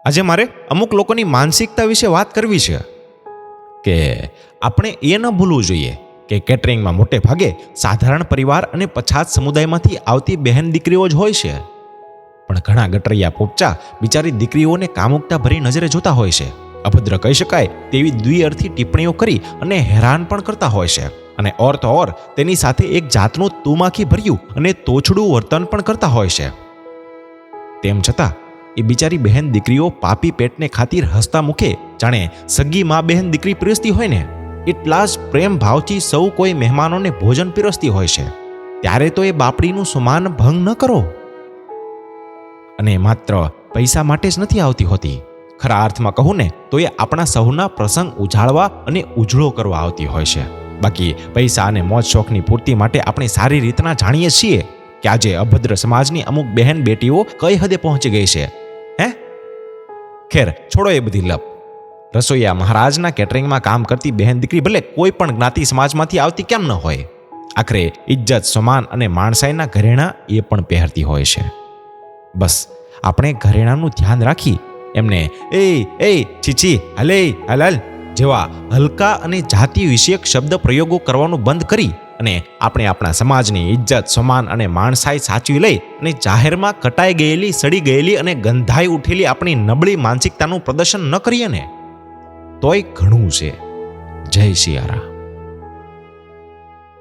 આજે મારે અમુક લોકોની માનસિકતા વિશે વાત કરવી છે કે આપણે એ ન ભૂલવું જોઈએ કે કેટરિંગમાં મોટે ભાગે સાધારણ પરિવાર અને પછાત સમુદાયમાંથી આવતી બહેન દીકરીઓ જ હોય છે. પણ ઘણા ગટરિયા પોપચા બિચારી દીકરીઓને કામુકતા ભરી નજરે જોતા હોય છે. અભદ્ર કહી શકાય તેવી દ્વિઅર્થી ટિપ્પણીઓ કરી અને હેરાન પણ કરતા હોય છે. અને ઓર તો ઓર તેની સાથે એક જાતનું તુમાખી ભર્યું અને તોછડું વર્તન પણ કરતા હોય છે. તેમ છતાં એ બિચારી બહેન દીકરીઓ પાપી પેટને ખાतिर હસતા મુખે જાણે સગી મા બહેન દીકરી પીરસતી હોય ને એટલા જ પ્રેમ ભાવથી સૌ કોઈ મહેમાનોને ભોજન પીરસતી હોય છે. ત્યારે તો એ બાપડીનું સમાન ભંગ ન કરો. અને માત્ર પૈસા માટે જ નથી આવતી હોતી. ખરા અર્થમાં કહું ને તો એ આપણા સૌના પ્રસંગ ઉજાળવા અને ઉજળો કરવા આવતી હોય છે. બાકી પૈસા અને મોજ શોખની પૂર્તિ માટે આપણે સારી રીતના જાણીએ છીએ કે આજે અભદ્ર સમાજની અમુક બહેન બેટીઓ કઈ હદે પહોંચી ગઈ છે. ખેર છોડો એ બધી લપ. રસોઈયા મહારાજના કેટરિંગમાં કામ કરતી બહેન દીકરી ભલે કોઈ પણ જ્ઞાતિ સમાજમાંથી આવતી કેમ ન હોય, આખરે ઇજ્જત, સમાન અને માણસાઈના ઘરેણા એ પણ પહેરતી હોય છે. બસ આપણે ઘરેણાનું ધ્યાન રાખી એમને એ ચીચી હલે હલલ જેવા હલકા અને જાતિ વિષયક શબ્દ પ્રયોગો કરવાનું બંધ કરી અને આપણે આપણા સમાજની ઇજ્જત, સમાન અને માણસાઈ સાચવી લઈ અને જાહેરમાં કટાઈ ગયેલી, સડી ગયેલી અને ગંધાઈ ઉઠેલી આપણી નબળી માનસિકતાનું પ્રદર્શન ન કરીએ ને તોય ઘણું છે. જય સિયારામ.